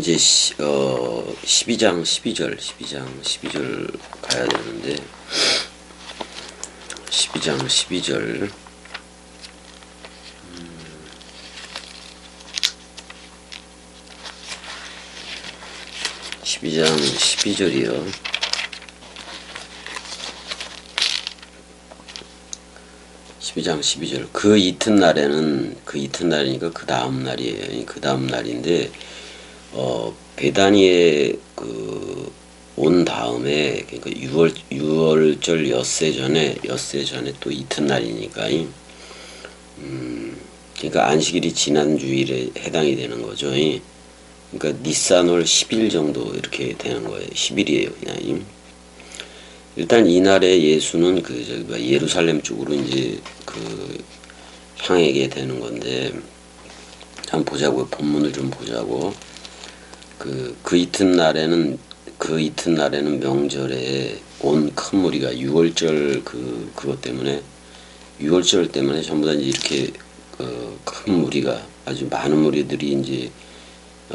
이제 12장 12절 가야 되는데 12장 12절 12장 12절이요. 12장 12절 그 이튿날이니까 그 다음 날이에요. 그 다음 날인데 베다니에 온 다음에 그러니까 6월절 엿새 전에 또 이튿날이니까 그러니까 안식일이 지난 주일에 해당이 되는 거죠. 그러니까 니산월 10일 정도 이렇게 되는 거예요. 10일이에요, 그냥. 일단 이날에 예수는 예루살렘 쪽으로 이제 향하게 되는 건데, 한번 보자고요. 본문을 좀 보자고. 그 이튿날에는 명절에 온 큰 무리가 6월절 그것 때문에 6월절 때문에 전부 다 이제 이렇게 큰 무리가 아주 많은 무리들이 이제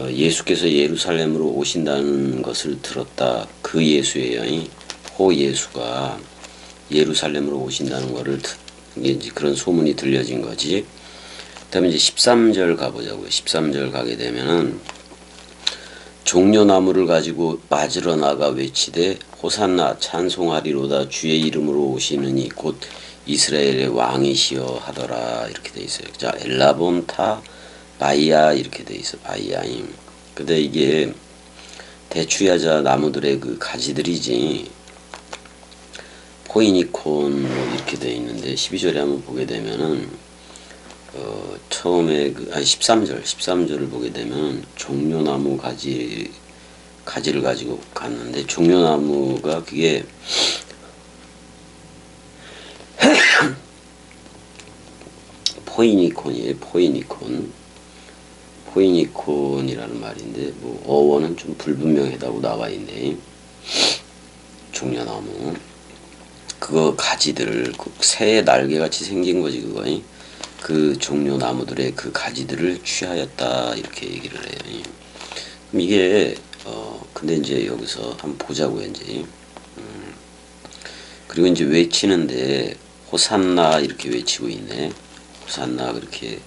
예수께서 예루살렘으로 오신다는 것을 들었다. 그 예수예요. 호 예수가 예루살렘으로 오신다는 거를 이제 그런 소문이 들려진 거지. 그다음에 이제 13절 가보자고요. 13절 가게 되면은 종려나무를 가지고 맞으러 나가 외치되 호산나 찬송하리로다 주의 이름으로 오시느니 곧 이스라엘의 왕이시여 하더라. 이렇게 돼 있어요. 자, 엘라본타 바이야 이렇게 돼 있어. 바이야임. 근데 이게 대추야자 나무들의 그 가지들이지. 포이니콘 뭐 이렇게 돼 있는데 12절에 한번 보게 되면은 처음에 13절을 보게 되면 종려나무 가지를 가지고 갔는데 종려나무가 그게 포이니콘이에요. 포이니콘이라는 말인데 뭐 어원은 좀 불분명하다고 나와 있네. 종려나무 그거 가지들 새의 날개 같이 생긴 거지 그거. 그 종려 나무들의 그 가지들을 취하였다 이렇게 얘기를 해요. 그럼 이게 근데 이제 여기서 한번 보자고요. 이제 그리고 이제 외치는데 호산나 이렇게 외치고 있네. 호산나 그렇게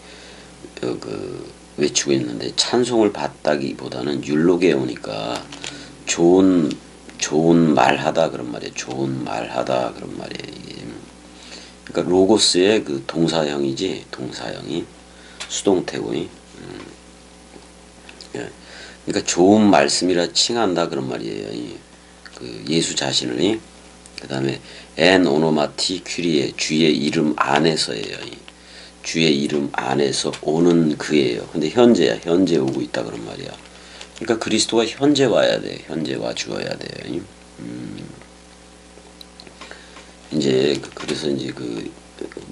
외치고 있는데 찬송을 받다기보다는 율록에 오니까 좋은 말하다 그런 말이에요. 좋은 말하다 그런 말이에요. 그러니까 로고스의 그 동사형이지. 동사형이 수동태고. 그러니까 좋은 말씀이라 칭한다 그런 말이에요. 그 예수 자신을. 그다음에 엔 오노마티 큐리에 주의 이름 안에서예요. 주의 이름 안에서 오는 그예요. 근데 현재 오고 있다 그런 말이야. 그러니까 그리스도가 현재 와야 돼. 현재 와 주어야 돼요. 이제 그래서 이제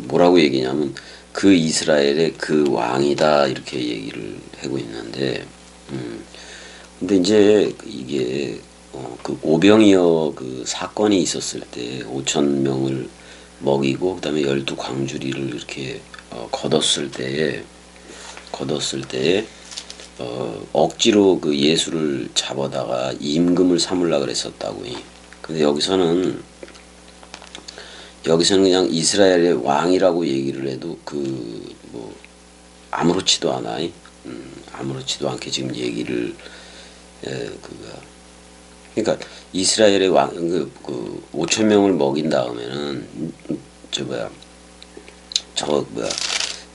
뭐라고 얘기냐면 그 이스라엘의 그 왕이다 이렇게 얘기를 하고 있는데 근데 이제 이게 그 오병이어 그 사건이 있었을 때 5천 명을 먹이고 그다음에 12광주리를 이렇게 거뒀을 때에 억지로 그 예수를 잡아다가 임금을 삼으려고 그랬었다고. 근데 여기서는 그냥 이스라엘의 왕이라고 얘기를 해도 뭐 아무렇지도 않아. 아무렇지도 않게 지금 얘기를 그러니까 이스라엘의 왕 5천 명을 먹인 다음에는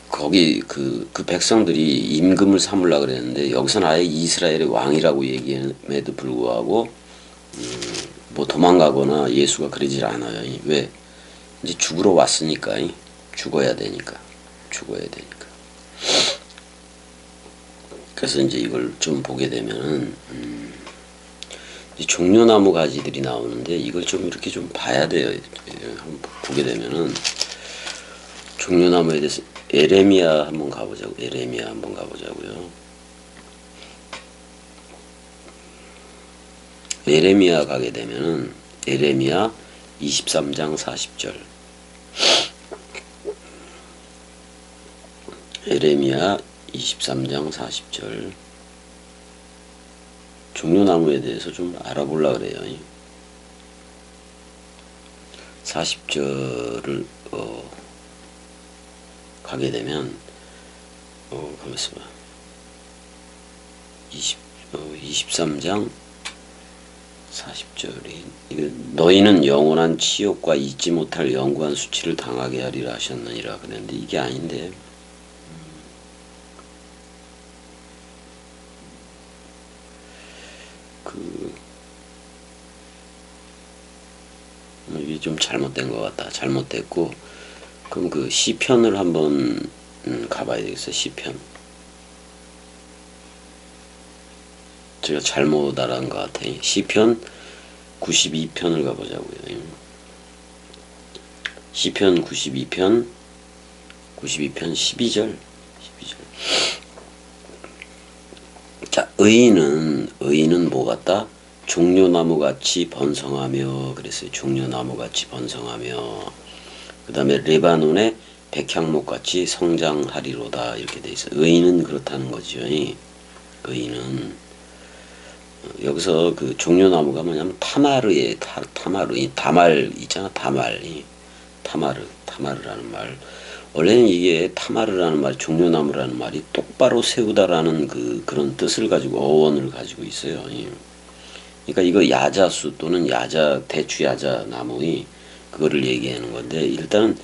거기 그 백성들이 임금을 삼으려고 그랬는데 여기서는 아예 이스라엘의 왕이라고 얘기함에도 불구하고 뭐 도망가거나 예수가 그러질 않아요. 왜? 이제 죽으러 왔으니까. 죽어야 되니까. 그래서 이제 이걸 좀 보게 되면은 종려나무 가지들이 나오는데 이걸 좀 이렇게 좀 봐야 돼요. 한번 보게 되면은 종려나무에 대해서 에레미야 한번 가보자고요. 에레미야 가게 되면은 에레미야 23장 40절. 에레미야 23장 40절. 종려나무에 대해서 좀 알아보려고 그래요. 40절을 가게 되면 가만있어 봐. 23장 40절이 너희는 영원한 치욕과 잊지 못할 영구한 수치를 당하게 하리라 하셨느니라 그랬는데 이게 아닌데 이게 좀 잘못된 것 같다. 잘못됐고 그럼 그 시편을 한번 가봐야 되겠어. 시편. 제가 잘못 알아간 것 같아. 시편 92편을 가보자고요. 시편 92편 12절. 자, 의인은 뭐 같다? 종려나무같이 번성하며 그랬어요. 종려나무같이 번성하며 그 다음에 레바논의 백향목같이 성장하리로다 이렇게 돼 있어요. 의인은 그렇다는 거죠. 의인은 여기서 그 종려나무가 뭐냐면 타마르의 타마르 다말 있잖아. 타마르라는 말. 원래는 이게 타마르라는 말, 종려나무라는 말이 똑바로 세우다라는 그런 뜻을 가지고 어원을 가지고 있어요. 그러니까 이거 야자수 또는 대추야자 나무의 그거를 얘기하는 건데 일단은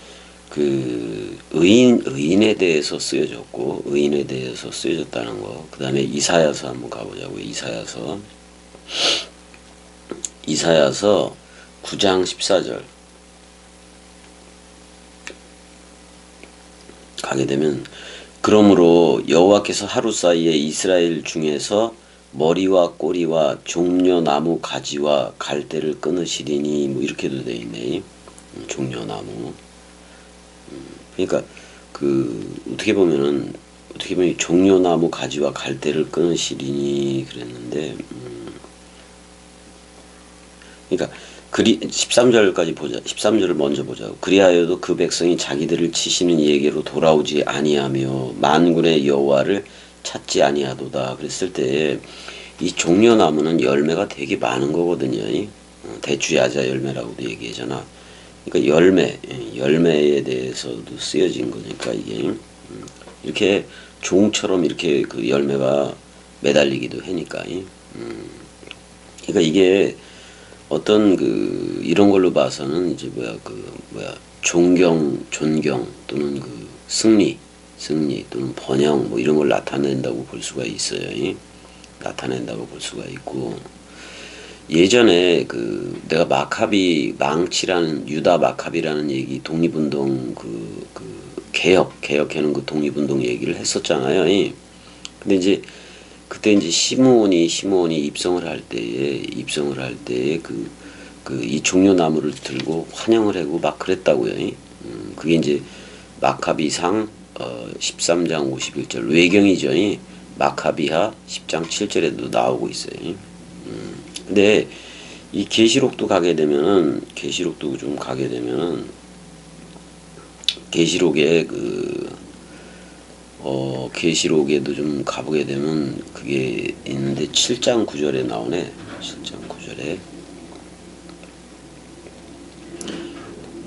그 의인에 대해서 쓰여졌고 의인에 대해서 쓰여졌다는 거. 그 다음에 이사야서 한번 가보자고요. 이사야서 9장 14절 가게 되면 그러므로 여호와께서 하루 사이에 이스라엘 중에서 머리와 꼬리와 종려나무 가지와 갈대를 끊으시리니 뭐 이렇게도 돼 있네. 종려나무. 그러니까 어떻게 보면 종려나무 가지와 갈대를 끊으시리니 그랬는데 그러니까 13절까지 보자. 13절을 먼저 보자. 그리하여도 그 백성이 자기들을 치시는 이에게로 돌아오지 아니하며 만군의 여호와를 찾지 아니하도다. 그랬을 때 이 종려나무는 열매가 되게 많은 거거든요. 대추야자 열매라고도 얘기하잖아. 그러니까 열매에 대해서도 쓰여진 거니까 이게 이렇게 종처럼 이렇게 그 열매가 매달리기도 하니까. 그러니까 이게 어떤 이런 걸로 봐서는 이제 존경 또는 승리 또는 번영 뭐 이런 걸 나타낸다고 볼 수가 있어요. 나타낸다고 볼 수가 있고 예전에 내가 유다 마카비라는 얘기 독립운동 개혁하는 그 독립운동 얘기를 했었잖아요. 근데 이제 그때 이제 시므온이 입성을 할 때에 이 종려나무를 들고 환영을 하고 막 그랬다고요. 그게 이제 마카비상 13장 51절 외경이죠. 마카비하 10장 7절에도 나오고 있어요. 근데 이 계시록도 좀 가게 되면은 계시록에도 좀 가보게 되면 그게 있는데 7장 9절에 나오네. 7장 9절에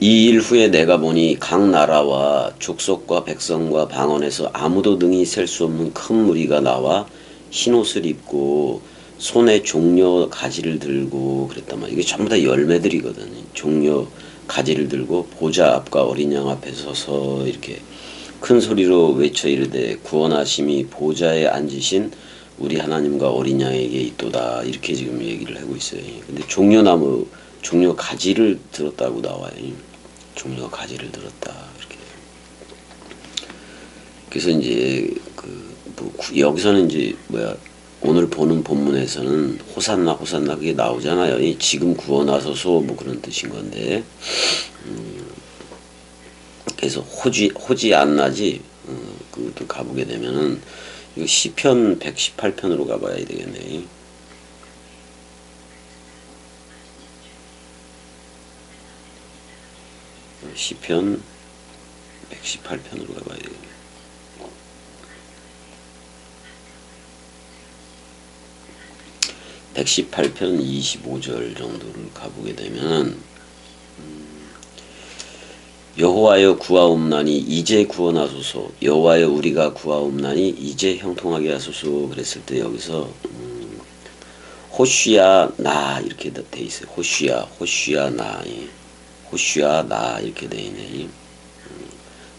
이 일 후에 내가 보니 각 나라와 족속과 백성과 방언에서 아무도 능히 셀 수 없는 큰 무리가 나와 흰옷을 입고 손에 종려 가지를 들고 그랬단 말이야. 이게 전부 다 열매들이거든. 종려 가지를 들고 보좌 앞과 어린 양 앞에 서서 이렇게 큰 소리로 외쳐 이르되 구원하심이 보좌에 앉으신 우리 하나님과 어린 양에게 있도다. 이렇게 지금 얘기를 하고 있어요. 근데 종려 가지를 들었다고 나와요. 종려 가지를 들었다. 이렇게. 그래서 이제 여기서는 이제 오늘 보는 본문에서는 호산나 그게 나오잖아요. 지금 구원하소서 뭐 그런 뜻인 건데. 그래서 호지 안 나지. 그것도 가보게 되면은 이거 시편 118편으로 가봐야 되겠네. 시편 118편으로 가봐야 되겠네. 118편 25절 정도를 가보게 되면 여호와여 구하옵나니 이제 구원하소서. 여호와여 우리가 구하옵나니 이제 형통하게 하소서. 그랬을 때 여기서 호쉬야 나 이렇게 돼 있어요. 호쉬야 나, 호쉬야 나 이렇게 돼 있네.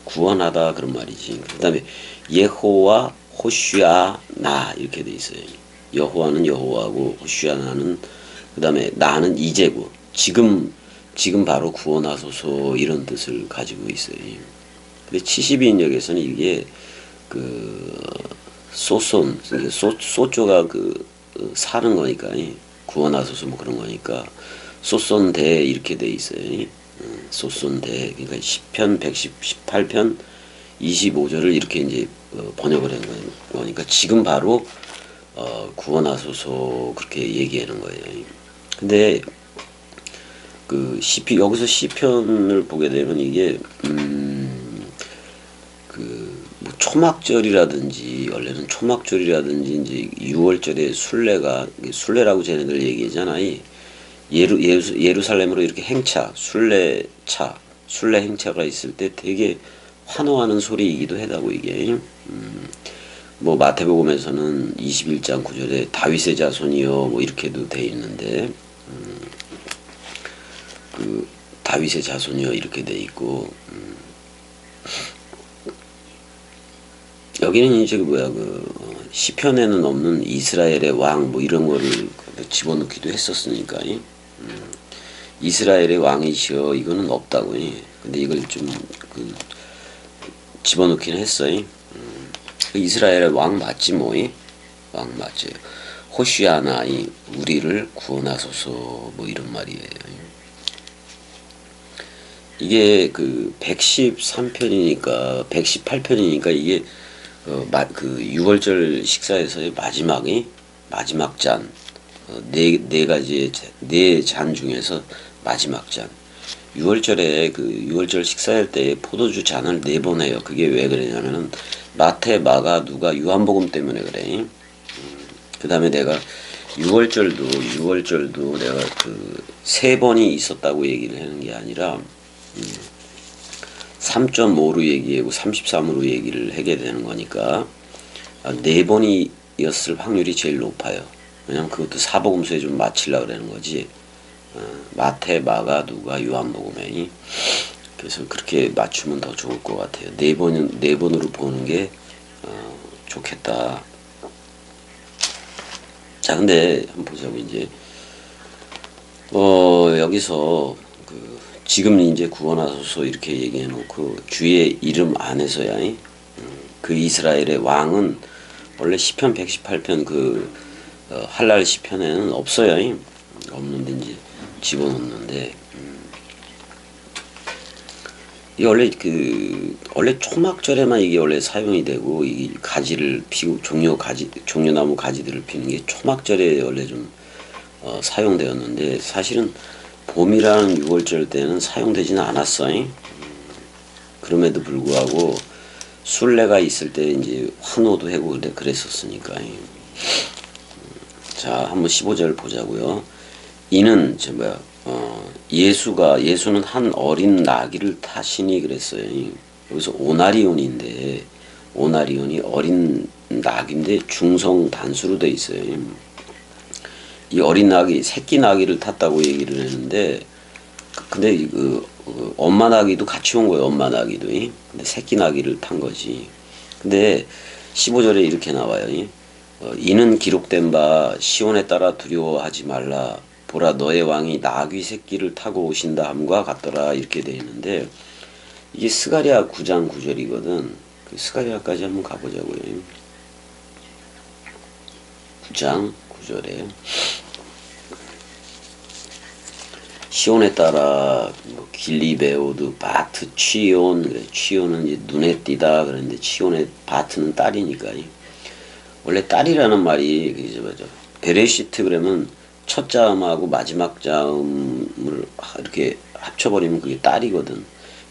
구원하다 그런 말이지. 그 다음에 예호와 호쉬야 나 이렇게 돼 있어요. 여호와는 여호와고 호쉬야 나는, 그 다음에 나는 이제고 지금 바로 구원하소서 이런 뜻을 가지고 있어요. 근데 72인역에서는 이게 그 소손, 소조가 그 사는 거니까 구원하소서 뭐 그런 거니까 소손대 이렇게 돼 있어요. 소손대. 그러니까 10편 118편 25절을 이렇게 이제 번역을 한 거니까 지금 바로 구원하소서 그렇게 얘기하는 거예요. 근데 그 여기서 시편을 보게 되면 이게 뭐 초막절이라든지 원래는 초막절이라든지 이제 6월절에 순례라고 쟤네들 얘기하잖아. 예루살렘으로 이렇게 순례 행차가 있을 때 되게 환호하는 소리이기도 하다고 이게. 뭐 마태복음에서는 21장 9절에 다윗의 자손이여 뭐 이렇게도 돼 있는데 그 다윗의 자손이여 이렇게 돼 있고 여기는 이제 그 시편에는 없는 이스라엘의 왕 뭐 이런 거를 집어넣기도 했었으니까 이스라엘의 왕이시여 이거는 없다고. 근데 이걸 좀 집어넣기는 했어요. 이스라엘의 왕 맞지 뭐. 왕 맞지. 호시아나 우리를 구원하소서 뭐 이런 말이에요. 이게 그 113편이니까 118편이니까 이게 그 6월절 식사에서의 마지막 잔, 네 가지의 네 잔 중에서 마지막 잔. 6월절 식사할 때 포도주 잔을 4번 해요. 그게 왜 그러냐면은 마태, 마가, 누가 요한복음 때문에 그래. 그 다음에 내가 6월절도 내가 그 3번이 있었다고 얘기를 하는 게 아니라 3.5로 얘기하고 33으로 얘기를 하게 되는 거니까 4번이었을 확률이 제일 높아요. 왜냐면 그것도 사복음서에 좀 맞추려고 그러는 거지. 마태, 마가, 누가, 요한복음에. 그래서 그렇게 맞추면 더 좋을 것 같아요. 4번으로 보는 게 좋겠다. 자, 근데 한번 보자고. 이제 여기서 지금 이제 구원하소서 이렇게 얘기해 놓고 주의 이름 안에서야 그 이스라엘의 왕은 원래 시편 118편 할랄 시편에는 없어요. 없는데 이제 집어넣는데 이게 원래 초막절에만 이게 원래 사용이 되고 이 가지를 피고 종려나무 가지들을 피는 게 초막절에 원래 좀 사용되었는데 사실은 봄이라는 6월절 때는 사용되지는 않았어요. 그럼에도 불구하고 순례가 있을 때 이제 환호도 하고 그랬었으니까. 자, 한번 15절 보자고요. 이는 예수는 한 어린 나귀를 타시니 그랬어요. 여기서 오나리온인데 오나리온이 어린 나귀인데 중성 단수로 돼 있어요. 이 어린 나귀, 새끼 나귀를 탔다고 얘기를 했는데, 근데 엄마 나귀도 같이 온 거예요. 엄마 나귀도. 근데 새끼 나귀를 탄 거지. 근데 15절에 이렇게 나와요. 이는 기록된 바 시온에 따라 두려워하지 말라. 보라 너의 왕이 나귀 새끼를 타고 오신다 함과 같더라. 이렇게 돼 있는데 이게 스가랴 9장 9절이거든. 그 스가랴까지 한번 가보자고요. 9장 9절에 시온에 따라 길리베오드 바트 치온 그래. 치온은 이제 눈에 띄다 그런데 치온의 바트는 딸이니까 원래 딸이라는 말이 베레시트 그러면 첫 자음하고 마지막 자음을 이렇게 합쳐버리면 그게 딸이거든.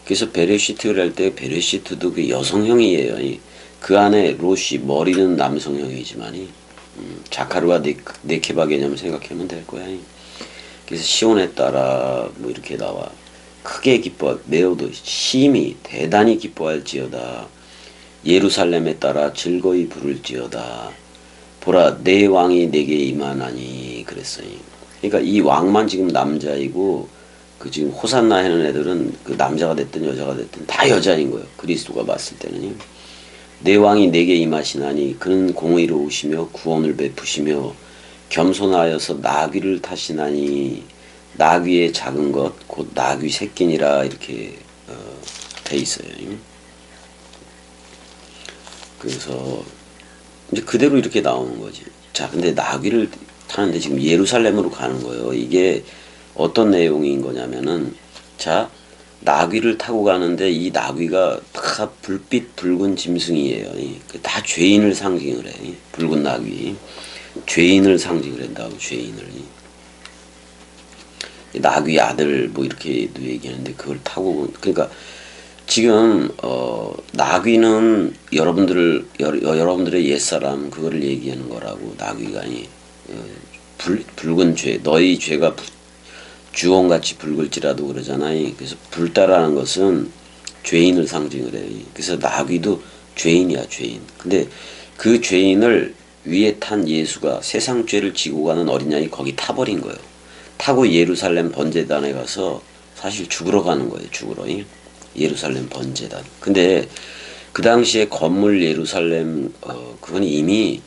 그래서 베레시트를 할 때 베레시트도 그 여성형이에요. 그 안에 로시 머리는 남성형이지만이 자카르와 네케바 개념을 생각하면 될 거야. 그래서 시온에 따라 뭐 이렇게 나와. 크게 기뻐 매우도 심히 대단히 기뻐할지어다. 예루살렘에 따라 즐거이 부를지어다. 보라 내 왕이 내게 임하나니 그랬어요. 그러니까 이 왕만 지금 남자이고 그 지금 호산나 하는 애들은 그 남자가 됐든 여자가 됐든 다 여자인 거예요. 그리스도가 봤을 때는요. 내 왕이 내게 임하시나니 그는 공의로우시며 구원을 베푸시며 겸손하여서 나귀를 타시나니 나귀의 작은 것 곧 나귀 새끼니라 이렇게 돼 있어요. 그래서 이제 그대로 이렇게 나오는 거지. 자, 근데 나귀를 타는데 지금 예루살렘으로 가는 거예요. 이게 어떤 내용인 거냐면은 자, 나귀를 타고 가는데 이 나귀가 다 불빛 붉은 짐승이에요. 다 죄인을 상징을 해. 붉은 나귀. 죄인을 상징을 한다고, 죄인을. 나귀 아들 뭐 이렇게도 얘기하는데 그걸 타고, 그러니까 지금 나귀는 여러분들의 옛사람 그거를 얘기하는 거라고. 나귀가 아니 붉은 죄, 너희 죄가 주홍같이 붉을지라도 그러잖아요. 그래서 붉다라는 것은 죄인을 상징을 해요. 그래서 나귀도 죄인이야, 죄인. 근데 그 죄인을 위에 탄 예수가 세상 죄를 지고 가는 어린 양이 거기 타버린 거예요. 타고 예루살렘 번제단에 가서 사실 죽으러 가는 거예요. 죽으러. 예루살렘 번제단. 근데 그 당시에 건물 예루살렘 그건 이미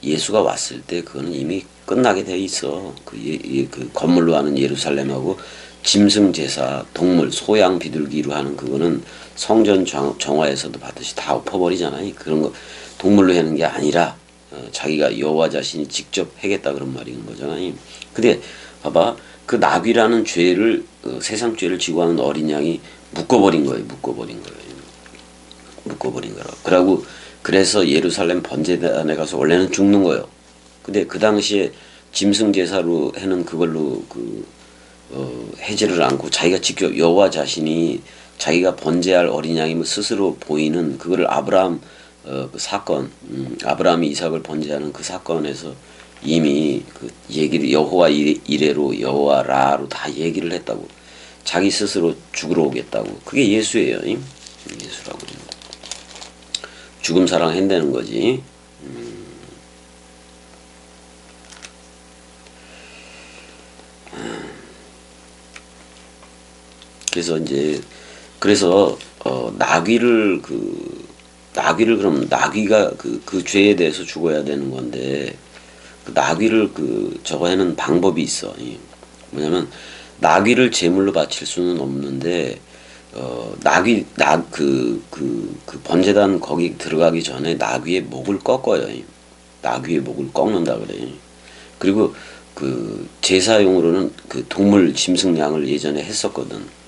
예수가 왔을 때 그거는 이미 끝나게 돼 있어. 그 건물로 하는 예루살렘하고 짐승 제사, 동물, 소양 비둘기로 하는 그거는 성전 정화에서도 봤듯이 다 엎어버리잖아요. 그런 거 동물로 하는 게 아니라 자기가 여호와 자신이 직접 하겠다 그런 말인 거잖아요. 근데 봐봐, 그 나귀라는 죄를 세상 죄를 지고 하는 어린 양이 묶어버린 거예요. 묶어버린 거라고. 그러고 그래서 예루살렘 번제단에 가서 원래는 죽는 거예요. 근데 그 당시에 짐승 제사로 해는 그걸로 해지를 않고 자기가 직접 여호와 자신이 자기가 번제할 어린 양임을 스스로 보이는 그거를 아브라함 그 사건, 아브라함이 이삭을 번제하는 그 사건에서 이미 그 얘기를 여호와 이레로 여호와 라로 다 얘기를 했다고. 자기 스스로 죽으러 오겠다고. 그게 예수예요. 예수라고 그럽니다. 죽음 사랑 한다는 거지. 그래서 이제 나귀를 그럼 나귀가 그 죄에 대해서 죽어야 되는 건데 그 나귀를 저거 하는 방법이 있어. 뭐냐면 나귀를 제물로 바칠 수는 없는데 그 번제단 거기 들어가기 전에 나귀의 목을 꺾어요. 나귀의 목을 꺾는다 그래. 그리고 그 제사용으로는 그 동물 짐승 양을 예전에 했었거든.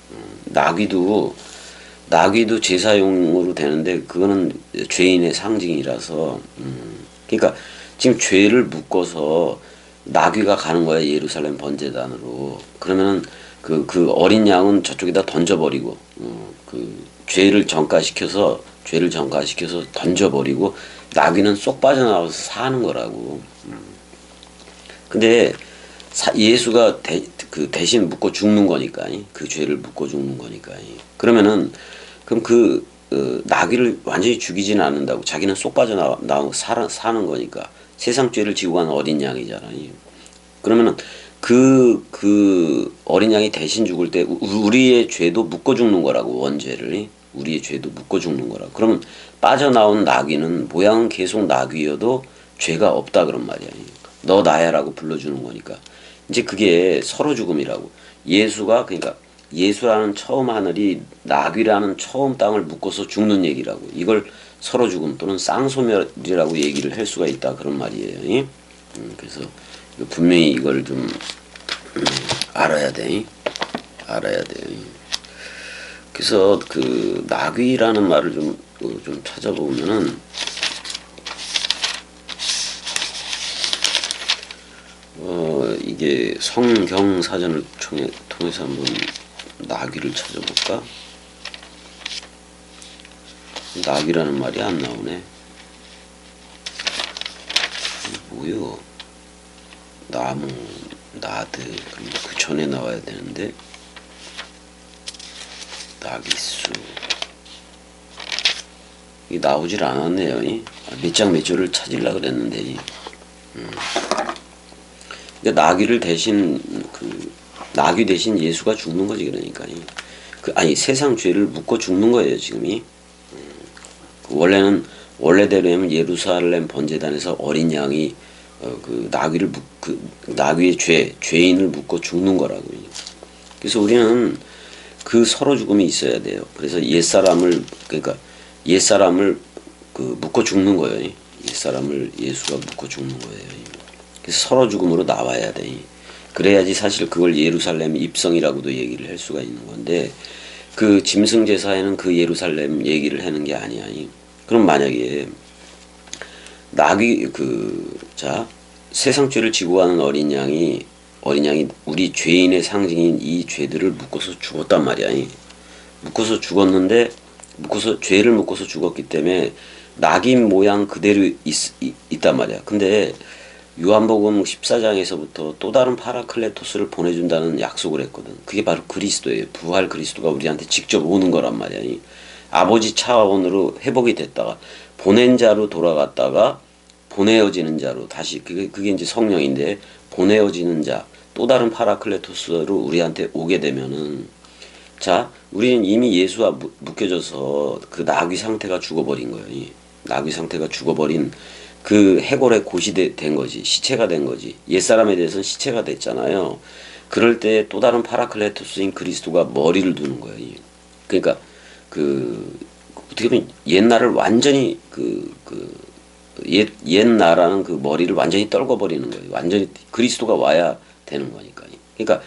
나귀도 제사용으로 되는데 그거는 죄인의 상징이라서 그러니까 지금 죄를 묶어서 나귀가 가는 거야 예루살렘 번제단으로. 그러면은 그 어린 양은 저쪽에다 던져버리고 그 죄를 전가시켜서 던져버리고 나귀는 쏙 빠져나와서 사는 거라고. 근데 예수가 대신 묶어 죽는 거니까 그 죄를 묶어 죽는 거니까. 그러면은 그럼 나귀를 완전히 죽이지는 않는다고. 자기는 쏙 빠져나오고 사는 거니까. 세상 죄를 지고 간 어린 양이잖아. 그러면은 그 어린 양이 대신 죽을 때 우리의 죄도 묶어 죽는 거라고. 원죄를 우리의 죄도 묶어 죽는 거라고. 그러면 빠져나온 나귀는 모양은 계속 나귀여도 죄가 없다 그런 말이야. 너 나야라고 불러주는 거니까. 이제 그게 서로 죽음이라고. 그러니까 예수라는 처음 하늘이 나귀라는 처음 땅을 묶어서 죽는 얘기라고. 이걸 서로 죽음 또는 쌍소멸이라고 얘기를 할 수가 있다 그런 말이에요. 그래서 분명히 이걸 좀 알아야 돼. 그래서 그 나귀라는 말을 좀 찾아보면은 이게 성경 사전을 통해서 한번 나귀를 찾아볼까? 나귀라는 말이 안 나오네. 뭐요? 나무, 나드, 그럼 그 전에 나와야 되는데, 나기수. 이 나오질 않았네요. 몇 장 몇 줄을 찾으려고 그랬는데. 그러니까 나귀를 대신, 나귀 대신 예수가 죽는 거지, 그러니까. 아니, 세상 죄를 묻고 죽는 거예요, 지금이. 원래대로면 예루살렘 번제단에서 어린 양이 나귀의 죄인을 묻고 죽는 거라고요. 그래서 우리는 그 서로 죽음이 있어야 돼요. 그래서 옛사람을 묻고 죽는 거예요. 옛사람을 예수가 묻고 죽는 거예요. 그래서 서로 죽음으로 나와야 돼. 그래야지 사실 그걸 예루살렘 입성이라고도 얘기를 할 수가 있는 건데, 그 짐승제사에는 그 예루살렘 얘기를 하는 게 아니야. 그럼 만약에 세상 죄를 지고 가는 어린 양이 우리 죄인의 상징인 이 죄들을 묶어서 죽었단 말이야. 죄를 묶어서 죽었기 때문에 낙인 모양 그대로 있단 말이야. 근데 요한복음 14장에서부터 또 다른 파라클레토스를 보내준다는 약속을 했거든. 그게 바로 그리스도예요. 부활 그리스도가 우리한테 직접 오는 거란 말이야. 아버지 차원으로 회복이 됐다가 보낸 자로 돌아갔다가 보내어지는 자로 다시 그게 이제 성령인데, 보내어지는 자, 또 다른 파라클레토스로 우리한테 오게 되면은, 우리는 이미 예수와 묶여져서 그 나귀 상태가 죽어버린 거예요. 나귀 상태가 죽어버린 그 해골의 곳이 된 거지. 시체가 된 거지. 옛사람에 대해서는 시체가 됐잖아요. 그럴 때 또 다른 파라클레토스인 그리스도가 머리를 두는 거예요. 그러니까 어떻게 보면 옛날을 완전히 옛나라는 그 머리를 완전히 떨궈버리는 거예요. 완전히 그리스도가 와야 되는 거니까. 그러니까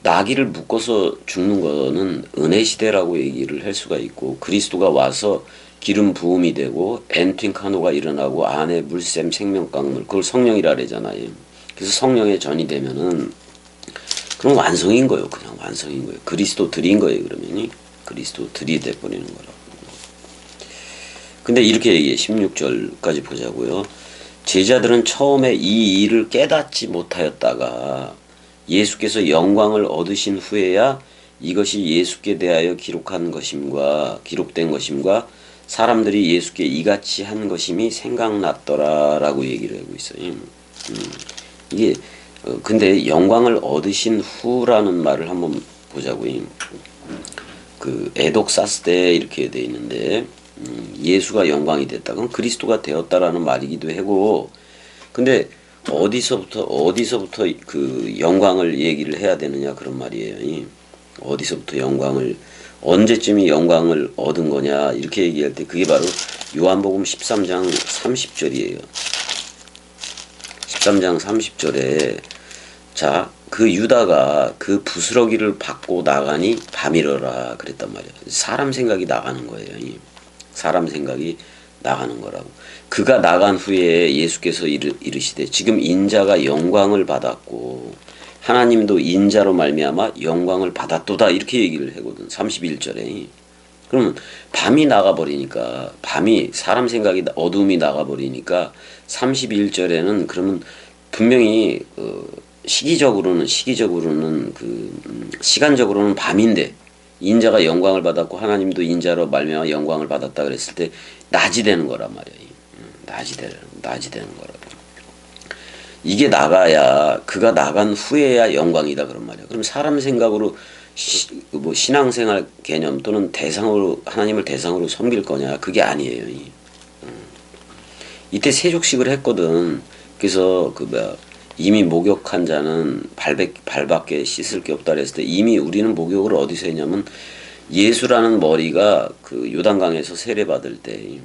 나귀를 묶어서 죽는 거는 은혜 시대라고 얘기를 할 수가 있고, 그리스도가 와서 기름 부음이 되고 엔트윙카노가 일어나고 안에 물샘 생명강물, 그걸 성령이라 그러잖아요. 그래서 성령의 전이 되면은 그럼 완성인 거예요. 그냥 완성인 거예요. 그리스도 들인 거예요. 그러면이 그리스도 들이 돼버리는 거라고. 근데 이렇게 얘기해. 16절까지 보자고요. 제자들은 처음에 이 일을 깨닫지 못하였다가 예수께서 영광을 얻으신 후에야 이것이 예수께 대하여 기록된 것임과 사람들이 예수께 이같이 한 것임이 생각났더라라고 얘기를 하고 있어요. 이게 근데 영광을 얻으신 후라는 말을 한번 보자고요. 에독사스데 이렇게 돼 있는데, 예수가 영광이 됐다. 그럼 그리스도가 되었다라는 말이기도 하고, 근데 어디서부터 그 영광을 얘기를 해야 되느냐 그런 말이에요. 어디서부터 언제쯤이 영광을 얻은 거냐 이렇게 얘기할 때 그게 바로 요한복음 13장 30절이에요. 13장 30절에 그 유다가 그 부스러기를 받고 나가니 밤이러라 그랬단 말이에요. 사람 생각이 나가는 거예요. 사람 생각이 나가는 거라고. 그가 나간 후에 예수께서 이르시되 지금 인자가 영광을 받았고 하나님도 인자로 말미암아 영광을 받았도다 이렇게 얘기를 하거든. 31절에. 그러면 밤이 나가버리니까, 사람 생각이 어둠이 나가버리니까 31절에는 그러면 분명히 시기적으로는 시간적으로는 밤인데 인자가 영광을 받았고 하나님도 인자로 말미암아 영광을 받았다 그랬을 때 낮이 되는 거란 말이에요. 낮이 되는 거라고. 이게 나가야, 그가 나간 후에야 영광이다 그런 말이야. 그럼 사람 생각으로 신앙생활 개념 또는 하나님을 대상으로 섬길 거냐? 그게 아니에요. 이때 세족식을 했거든. 그래서 이미 목욕한 자는 발밖에 씻을 게 없다 그랬을 때, 이미 우리는 목욕을 어디서 했냐면 예수라는 머리가 그 요단강에서 세례받을 때,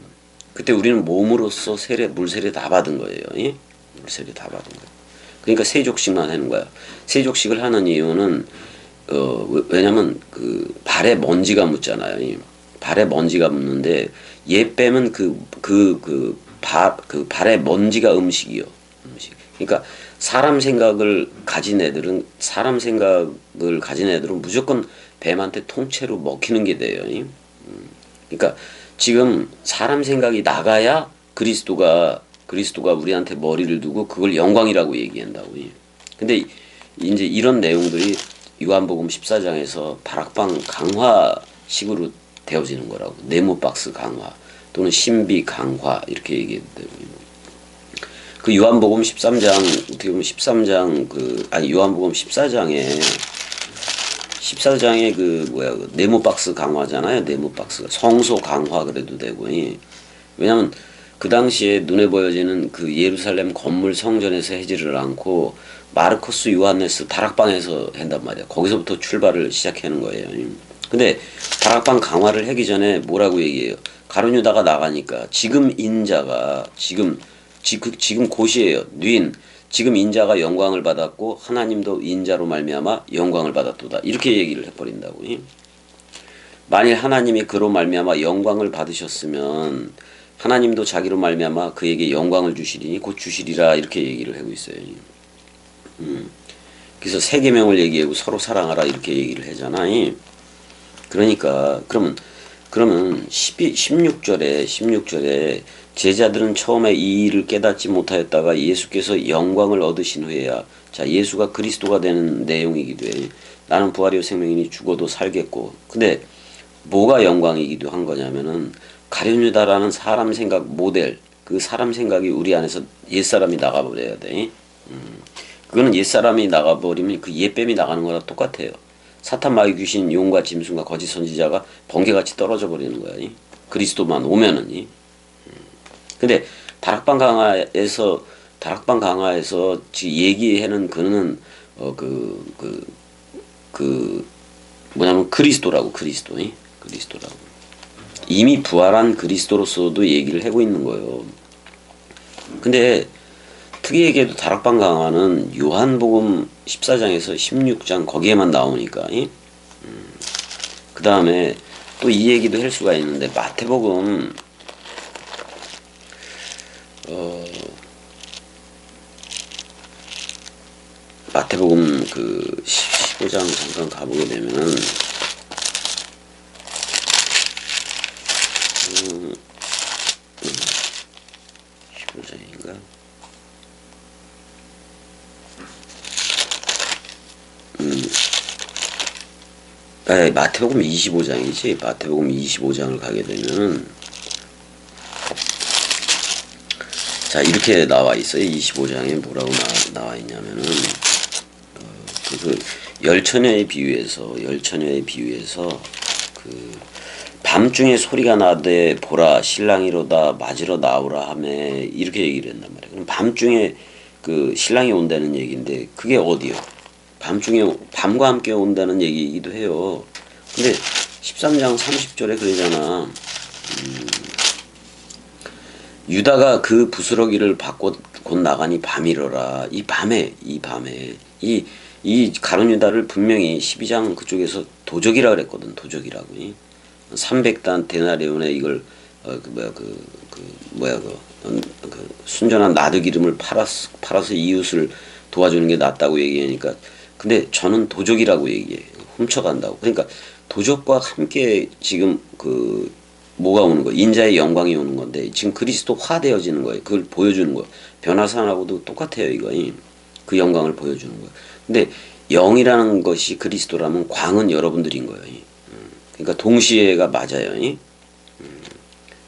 그때 우리는 몸으로써 물세례 다 받은 거예요. 물세례 다 받은 거예요. 그러니까 세족식만 하는 거야. 세족식을 하는 이유는 왜냐면 발에 먼지가 묻잖아요. 발에 먼지가 묻는데 얘 빼면 발에 먼지가 음식이요. 그러니까 사람 생각을 가진 애들은 무조건 뱀한테 통째로 먹히는 게 돼요. 그러니까 지금 사람 생각이 나가야 그리스도가 그리스도가 우리한테 머리를 두고 그걸 영광이라고 얘기한다고. 근데 이제 이런 내용들이 요한복음 14장에서 다락방 강화식으로 되어지는 거라고. 네모박스 강화 또는 신비 강화 이렇게 얘기해도 되고. 그 요한복음 13장 어떻게 보면 13장 요한복음 14장에 그 네모박스 강화잖아요. 네모박스가 성소 강화 그래도 되고. 왜냐면 그 당시에 눈에 보여지는 그 예루살렘 건물 성전에서 해지를 않고 마르코스 요한네스 다락방에서 한단 말이야. 거기서부터 출발을 시작하는 거예요. 근데 다락방 강화를 하기 전에 뭐라고 얘기해요? 가룟유다가 나가니까 지금 인자가 지금 곧이에요. 지금 인자가 영광을 받았고 하나님도 인자로 말미암아 영광을 받았도다. 이렇게 얘기를 해버린다고. 만일 하나님이 그로 말미암아 영광을 받으셨으면 하나님도 자기로 말미암아 그에게 영광을 주시리니 곧 주시리라 이렇게 얘기를 하고 있어요. 그래서 세 계명을 얘기하고 서로 사랑하라 이렇게 얘기를 하잖아. 그러니까 그러면 16절에 제자들은 처음에 이 일을 깨닫지 못하였다가 예수께서 영광을 얻으신 후에야 자 예수가 그리스도가 되는 내용이기도 해. 나는 부활이요 생명이니 죽어도 살겠고. 근데 뭐가 영광이기도 한 거냐면은 가룟유다라는 사람 생각 모델 그 사람 생각이 우리 안에서 옛사람이 나가버려야 돼. 그거는 옛사람이 나가버리면 그 옛뱀이 나가는 거랑 똑같아요. 사탄 마귀 귀신 용과 짐승과 거짓 선지자가 번개같이 떨어져 버리는 거야. 그리스도만 오면은. 근데 다락방 강화에서 지금 얘기하는 그는 뭐냐면 그리스도라고. 이미 부활한 그리스도로서도 얘기를 하고 있는 거예요. 근데 특이하게도 다락방 강화는 요한복음 14장에서 16장 거기에만 나오니까. 그 다음에 또 이 얘기도 할 수가 있는데 마태복음 그 15장 잠깐 가보게 되면은 15장인가? 마태복음 25장이지. 마태복음 25장을 가게 되면은 자 이렇게 나와 있어요. 25장에 뭐라고 나와 있냐면은 열처녀의 비유에서 그 밤중에 소리가 나되 보라 신랑이로다 맞으러 나오라 하매 이렇게 얘기를 했단 말이에요. 그럼 밤중에 그 신랑이 온다는 얘기인데 그게 어디요? 밤과 함께 온다는 얘기이기도 해요. 근데 13장 30절에 그러잖아. 유다가 그 부스러기를 받고 곧 나가니 밤이러라. 이 밤에 이 가룟유다를 분명히 12장 그쪽에서 도적이라 그랬거든. 도적이라고. 300단 데나리온에 이걸 순전한 나드 기름을 팔아서 이웃을 도와주는 게 낫다고 얘기하니까 근데 저는 도적이라고 얘기해. 훔쳐간다고. 그러니까 도적과 함께 지금 뭐가 오는 거야? 인자의 영광이 오는 건데 지금 그리스도화 되어지는 거예요. 그걸 보여주는 거예요. 변화산하고도 똑같아요. 이거 그 영광을 보여주는 거예요. 근데 영이라는 것이 그리스도라면 광은 여러분들인 거예요. 그러니까 동시에가 맞아요.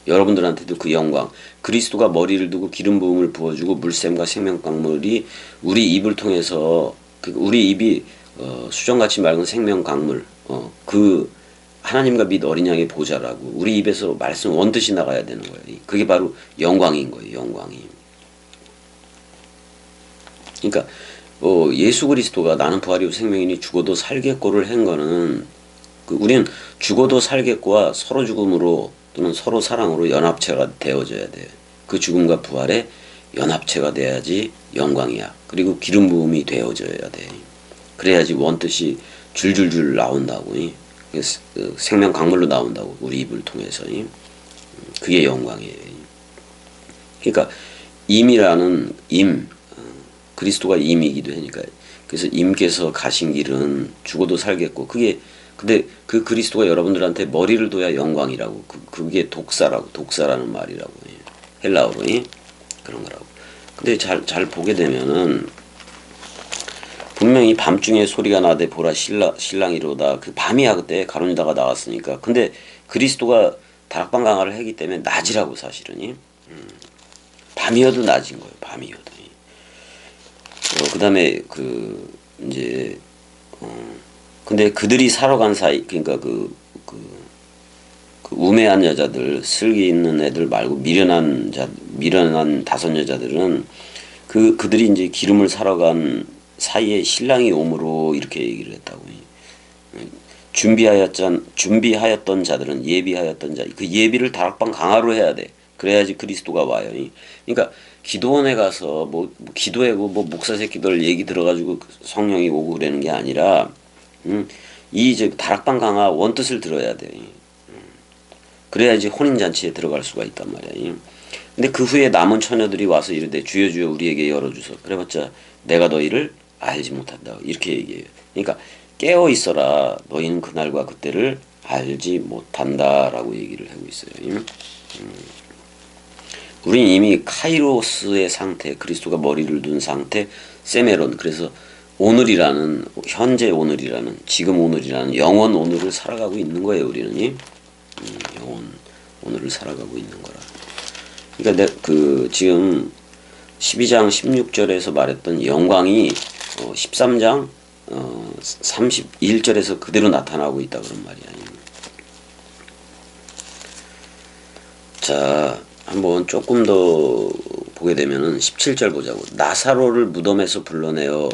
여러분들한테도 그 영광 그리스도가 머리를 두고 기름 부음을 부어주고 물샘과 생명강물이 우리 입을 통해서 우리 입이 수정같이 맑은 생명강물 그 하나님과 및 어린 양의 보좌라고 우리 입에서 말씀 원뜻이 나가야 되는 거예요. 그게 바로 영광인 거예요. 영광이. 그러니까 예수 그리스도가 나는 부활이요 생명이니 죽어도 살겠고를 한 거는 우리는 죽어도 살겠고와 서로 죽음으로 또는 서로 사랑으로 연합체가 되어져야 돼요. 그 죽음과 부활에 연합체가 돼야지 영광이야. 그리고 기름 부음이 되어져야 돼. 그래야지 원뜻이 줄줄줄 나온다고. 생명 강물로 나온다고 우리 입을 통해서. 그게 영광이에요. 그러니까 임이라는 그리스도가 임이기도 하니까 그래서 임께서 가신 길은 죽어도 살겠고 근데 그 그리스도가 여러분들한테 머리를 둬야 영광이라고 그게 독사라는 말이라고 헬라어로. 그런 거라고. 근데 잘 보게 되면은 분명히 밤중에 소리가 나되 보라 신랑이로다. 그 밤이야 그때 가론유다가 나왔으니까. 근데 그리스도가 다락방 강화를 했기 때문에 낮이라고 사실은. 밤이어도 낮인 거예요. 밤이어도. 그다음에 이제 근데 그들이 살아간 사이, 그러니까 그 우매한 여자들, 슬기 있는 애들 말고 미련한 다섯 여자들은 그들이 이제 기름을 사러 간 사이에 신랑이 오므로 이렇게 얘기를 했다고. 준비하였던 자들은 예비하였던 자, 그 예비를 다락방 강화로 해야 돼. 그래야지 그리스도가 와요. 그러니까 기도원에 가서 뭐 기도하고 뭐 목사 새끼들 얘기 들어가지고 성령이 오고 그러는 게 아니라, 이 이제 다락방 강화 원뜻을 들어야 돼. 그래야지 혼인잔치에 들어갈 수가 있단 말이야. 근데 그 후에 남은 처녀들이 와서 이르되 주여 주여 우리에게 열어주소. 그래봤자 내가 너희를 알지 못한다. 이렇게 얘기해요. 그러니까 깨어 있어라. 너희는 그날과 그때를 알지 못한다라고 얘기를 하고 있어요. 우리는 이미 카이로스의 상태, 그리스도가 머리를 둔 상태, 세메론, 그래서 오늘이라는, 현재 오늘이라는, 지금 오늘이라는 영원 오늘을 살아가고 있는 거예요. 우리는 영원 오늘을 살아가고 있는 거라. 그러니까 지금 12장 16절에서 말했던 영광이 13장 31절에서 그대로 나타나고 있다 그런 말이야. 자, 한번 조금 더 보게 되면은 17절 보자고. 나사로를 무덤에서 불러내어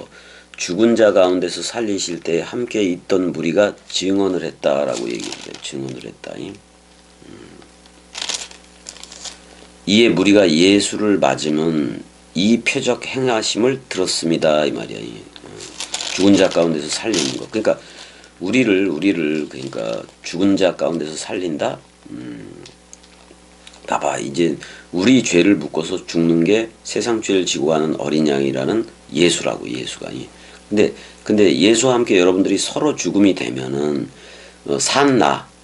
죽은 자 가운데서 살리실 때 함께 있던 무리가 증언을 했다라고 얘기해요. 증언을 했다. 이에 무리가 예수를 맞으면 이 표적 행하심을 들었습니다. 이 말이야. 죽은 자 가운데서 살리는 거. 그러니까 우리를 그러니까 죽은 자 가운데서 살린다. 봐봐, 이제 우리 죄를 묶어서 죽는 게 세상 죄를 지고 가는 어린 양이라는 예수라고. 예수가. 근데 예수와 함께 여러분들이 서로 죽음이 되면은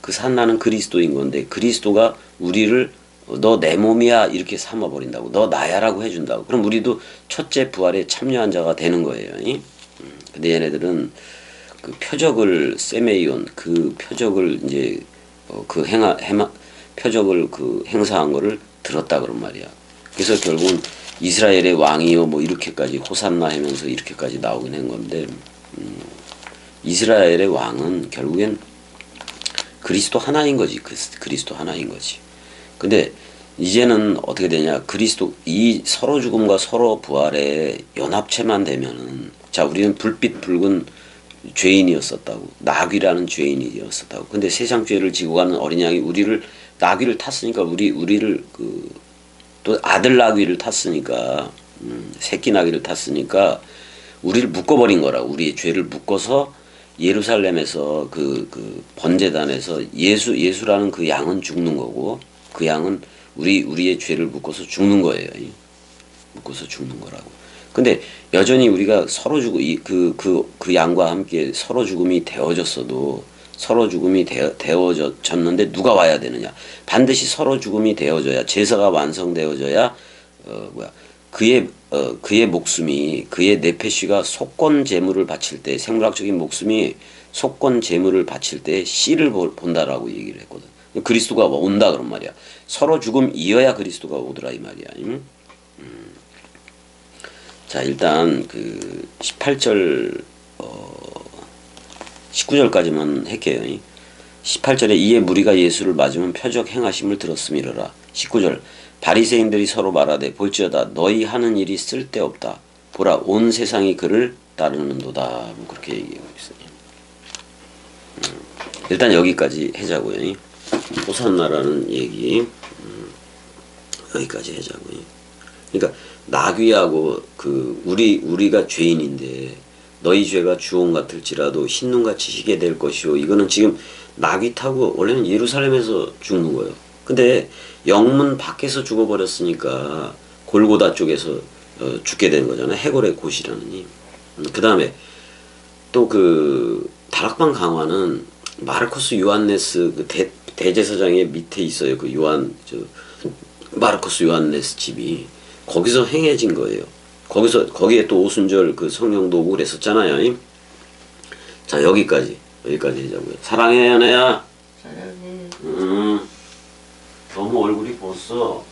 그 산나는 그리스도인 건데, 그리스도가 우리를 너 내 몸이야 이렇게 삼아버린다고. 너 나야라고 해준다고. 그럼 우리도 첫째 부활에 참여한 자가 되는 거예요. 근데 얘네들은 그 표적을 세메이온, 그 표적을 이제 표적을 행사한 거를 들었다 그런 말이야. 그래서 결국은 이스라엘의 왕이요 뭐 이렇게까지 호산나 하면서 이렇게까지 나오긴 한 건데, 이스라엘의 왕은 결국엔 그리스도 하나인 거지. 그리스도 하나인 거지. 근데 이제는 어떻게 되냐, 이 서로 죽음과 서로 부활의 연합체만 되면은, 자, 우리는 불빛 붉은 죄인이었었다고. 나귀라는 죄인이었었다고. 근데 세상 죄를 지고 가는 어린 양이 나귀를 탔으니까, 우리를 또 아들 나귀를 탔으니까, 새끼 나귀를 탔으니까 우리를 묶어버린 거라. 우리의 죄를 묶어서 예루살렘에서 그 번제단에서 예수라는 그 양은 죽는 거고, 그 양은 우리의 죄를 묶어서 죽는 거예요. 묶어서 죽는 거라고. 근데 여전히 우리가 서로 그 양과 함께 서로 죽음이 되어졌어도, 서로 죽음이 되어졌는데 누가 와야 되느냐? 반드시 서로 죽음이 되어져야, 제사가 완성되어져야 그의 목숨이, 그의 네페시가 속건 제물을 바칠 때, 생물학적인 목숨이 속건 제물을 바칠 때 씨를 본다라고 얘기를 했거든. 그리스도가 온다 그런 말이야. 서로 죽음이어야 그리스도가 오더라 이 말이야. 자, 일단 18절 19절까지만 할게요. 18절에 이에 무리가 예수를 맞으면 표적 행하심을 들었음이러라. 19절 바리새인들이 서로 말하되 볼지어다 너희 하는 일이 쓸데없다. 보라 온 세상이 그를 따르는도다. 뭐 그렇게 얘기하고 있어요. 일단 여기까지 하자고요. 호산나라는 얘기 여기까지 하자고요. 그러니까 나귀하고 우리가 죄인인데 너희 죄가 주홍 같을지라도 흰눈같이 희게 될 것이요. 이거는 지금 나귀 타고 원래는 예루살렘에서 죽는 거예요. 근데 영문 밖에서 죽어버렸으니까 골고다 쪽에서 죽게 되는 거잖아요. 해골의 곳이라느니. 그 다음에 또 다락방 강화는 마르코스 요한네스 대제사장의 밑에 있어요. 마르코스 요한네스 집이. 거기서 행해진 거예요. 거기에 또 오순절 그 성령도 오고 그랬었잖아요. 자, 여기까지 하자고요. 사랑해, 연애야. 사랑해. 너무 얼굴이 부었어.